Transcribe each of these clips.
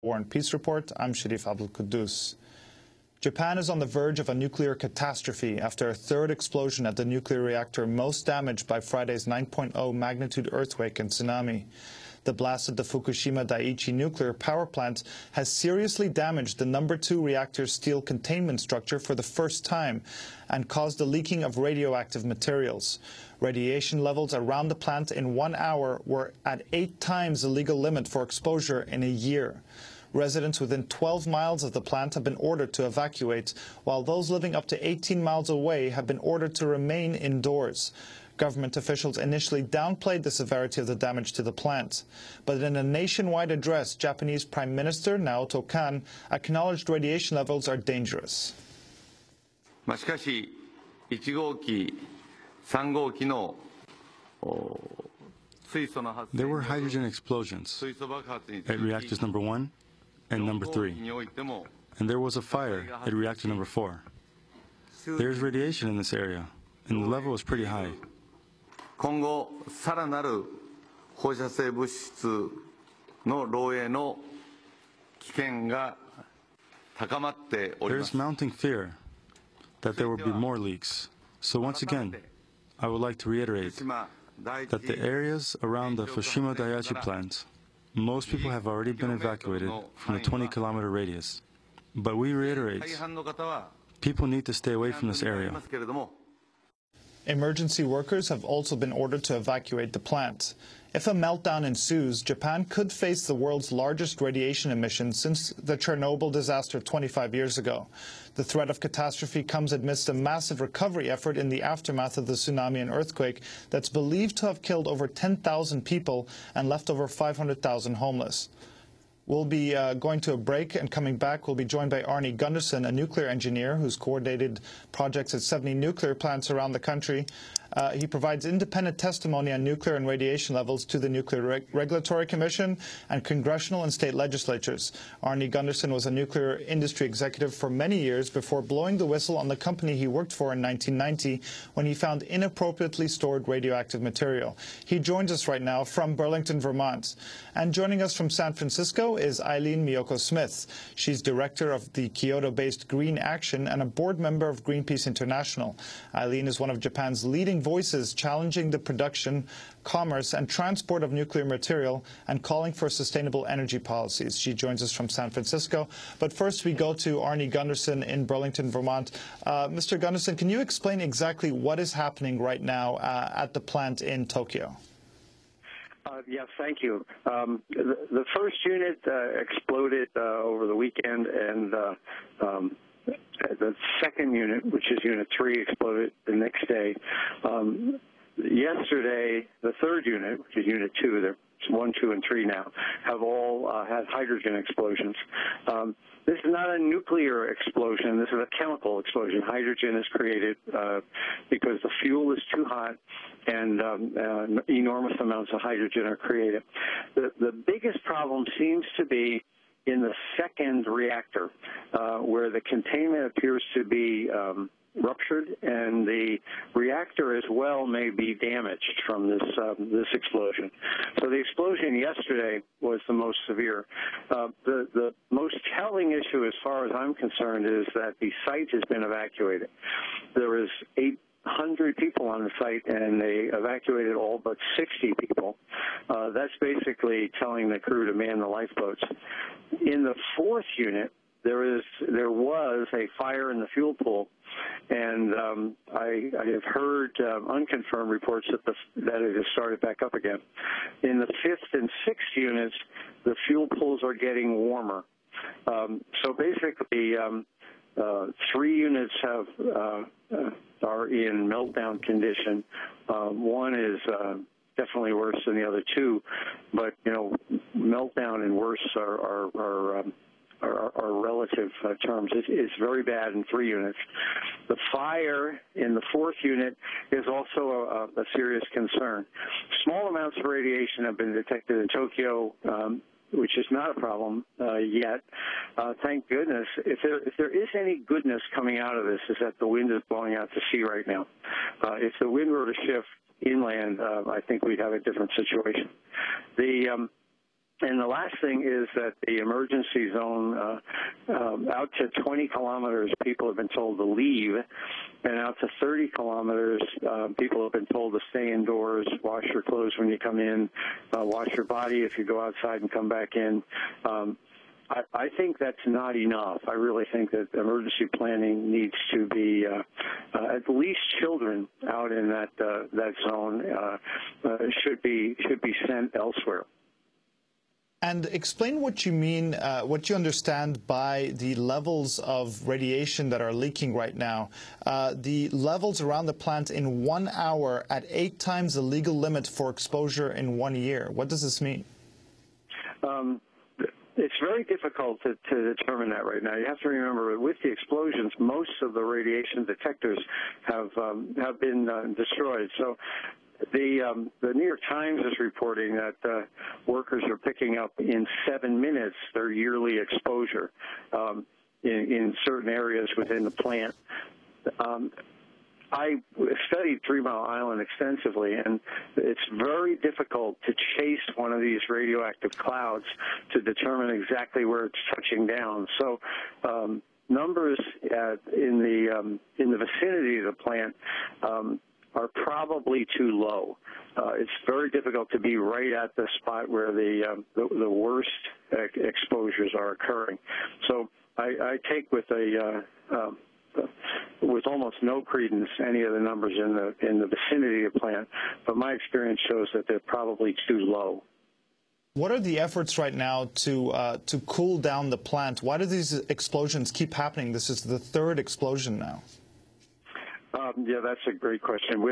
War and Peace Report. I'm Sharif Abdul Quddus. Japan is on the verge of a nuclear catastrophe after a third explosion at the nuclear reactor most damaged by Friday's 9.0 magnitude earthquake and tsunami. The blast at the Fukushima Daiichi nuclear power plant has seriously damaged the #2 reactor's steel containment structure for the first time and caused the leaking of radioactive materials. Radiation levels around the plant in 1 hour were at 8 times the legal limit for exposure in a year. Residents within 12 miles of the plant have been ordered to evacuate, while those living up to 18 miles away have been ordered to remain indoors. Government officials initially downplayed the severity of the damage to the plant. But in a nationwide address, Japanese Prime Minister Naoto Kan acknowledged radiation levels are dangerous. There were hydrogen explosions at reactors number 1 and number 3, and there was a fire at reactor number 4. There's radiation in this area, and the level is pretty high. There's mounting fear that there will be more leaks. So once again, I would like to reiterate that the areas around the Fukushima Daiichi plant, most people have already been evacuated from the 20-kilometer radius. But we reiterate, people need to stay away from this area. Emergency workers have also been ordered to evacuate the plant. If a meltdown ensues, Japan could face the world's largest radiation emissions since the Chernobyl disaster 25 years ago. The threat of catastrophe comes amidst a massive recovery effort in the aftermath of the tsunami and earthquake that's believed to have killed over 10,000 people and left over 500,000 homeless. We'll be going to a break, and coming back, we'll be joined by Arnie Gundersen, a nuclear engineer who's coordinated projects at 70 nuclear plants around the country. He provides independent testimony on nuclear and radiation levels to the Nuclear Regulatory Commission and congressional and state legislatures. Arnie Gundersen was a nuclear industry executive for many years before blowing the whistle on the company he worked for in 1990 when he found inappropriately stored radioactive material. He joins us right now from Burlington, Vermont. And joining us from San Francisco is Eileen Miyoko-Smith. She's director of the Kyoto-based Green Action and a board member of Greenpeace International. Eileen is one of Japan's leading voices challenging the production, commerce, and transport of nuclear material and calling for sustainable energy policies. She joins us from San Francisco. But first, we go to Arnie Gundersen in Burlington, Vermont. Mr. Gundersen, can you explain exactly what is happening right now at the plant in Tokyo? Yes, thank you. The first unit exploded over the weekend, and the second unit, which is Unit 3, exploded the next day. Yesterday, the third unit, which is Unit 2, there's 1, 2, and 3 now, have all had hydrogen explosions. This is not a nuclear explosion. This is a chemical explosion. Hydrogen is created because the fuel is too hot, and enormous amounts of hydrogen are created. The biggest problem seems to be in the second reactor, where the containment appears to be ruptured, and the reactor as well may be damaged from this explosion. So the explosion yesterday was the most severe. The most telling issue, as far as I'm concerned, is that the site has been evacuated. There is 800 people on the site, and they evacuated all but 60 people. That's basically telling the crew to man the lifeboats. In the fourth unit, there was a fire in the fuel pool, and I have heard unconfirmed reports that it has started back up again. In the fifth and sixth units, the fuel pools are getting warmer. So basically, 3 units are in meltdown condition. One is definitely worse than the other 2, but meltdown and worse are relative terms. It's very bad in 3 units. The fire in the fourth unit is also a serious concern. Small amounts of radiation have been detected in Tokyo, which is not a problem yet. Thank goodness. If there is any goodness coming out of this, is that the wind is blowing out to sea right now. If the wind were to shift inland, I think we'd have a different situation. And the last thing is that the emergency zone, out to 20 kilometers, people have been told to leave, and out to 30 kilometers, people have been told to stay indoors, wash your clothes when you come in, wash your body if you go outside and come back in. I think that's not enough. I really think that emergency planning needs to be at least children out in that zone should be sent elsewhere. And explain what you mean, what you understand by the levels of radiation that are leaking right now. The levels around the plant in 1 hour at 8 times the legal limit for exposure in 1 year. What does this mean? It's very difficult to determine that right now. You have to remember, with the explosions, most of the radiation detectors have been destroyed. So the New York Times is reporting that workers are picking up in 7 minutes their yearly exposure in certain areas within the plant. I studied 3 Mile Island extensively, and it's very difficult to chase one of these radioactive clouds to determine exactly where it's touching down. So numbers in the vicinity of the plant are probably too low. It's very difficult to be right at the spot where the worst exposures are occurring. So I take with almost no credence any of the numbers in the vicinity of the plant, but my experience shows that they're probably too low. What are the efforts right now to cool down the plant? Why do these explosions keep happening? This is the 3rd explosion now. Yeah, that's a great question.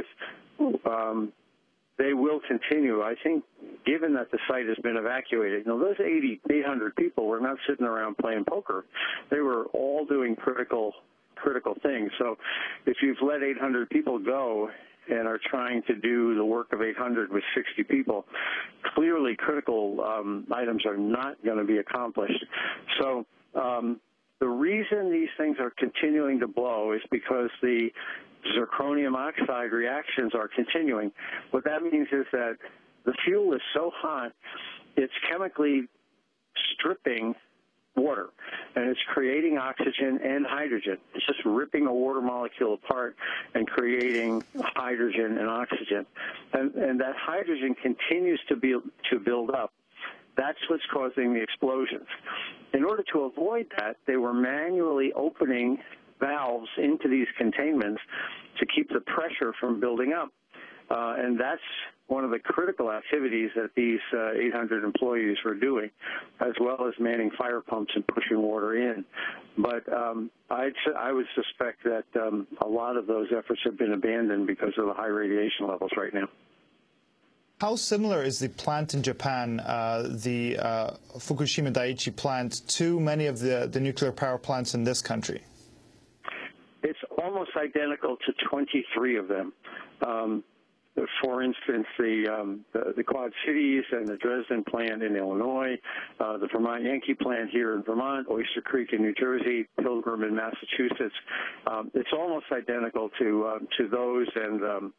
They will continue. I think, given that the site has been evacuated, those 800 people were not sitting around playing poker. They were all doing critical things. So if you've let 800 people go and are trying to do the work of 800 with 60 people, clearly critical items are not going to be accomplished. So the reason these things are continuing to blow is because the zirconium oxide reactions are continuing. What that means is that the fuel is so hot, it's chemically stripping water, and it's creating oxygen and hydrogen. It's just ripping a water molecule apart and creating hydrogen and oxygen. And that hydrogen continues to build up. That's what's causing the explosions. In order to avoid that, they were manually opening valves into these containments to keep the pressure from building up. And that's one of the critical activities that these 800 employees were doing, as well as manning fire pumps and pushing water in. But I would suspect that a lot of those efforts have been abandoned because of the high radiation levels right now. How similar is the plant in Japan, the Fukushima Daiichi plant, to many of the nuclear power plants in this country? It's almost identical to 23 of them. For instance, the Quad Cities and the Dresden plant in Illinois, the Vermont Yankee plant here in Vermont, Oyster Creek in New Jersey, Pilgrim in Massachusetts. It's almost identical to those and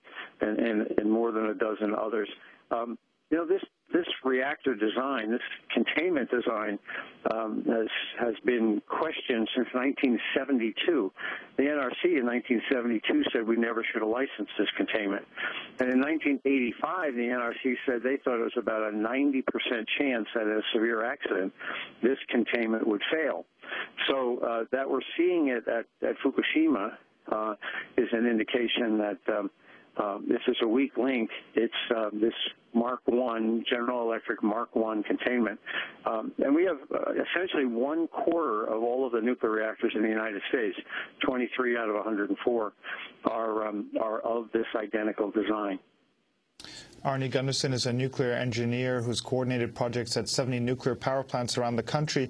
more than a dozen others. This reactor design, this containment design, has been questioned since 1972. The NRC in 1972 said we never should have licensed this containment. And in 1985, the NRC said they thought it was about a 90% chance that in a severe accident, this containment would fail. So that we're seeing it at Fukushima is an indication that this is a weak link. It's this Mark I, General Electric Mark I containment. And we have essentially 1/4 of all of the nuclear reactors in the United States, 23 out of 104, are of this identical design. Arnie Gundersen is a nuclear engineer who's coordinated projects at 70 nuclear power plants around the country.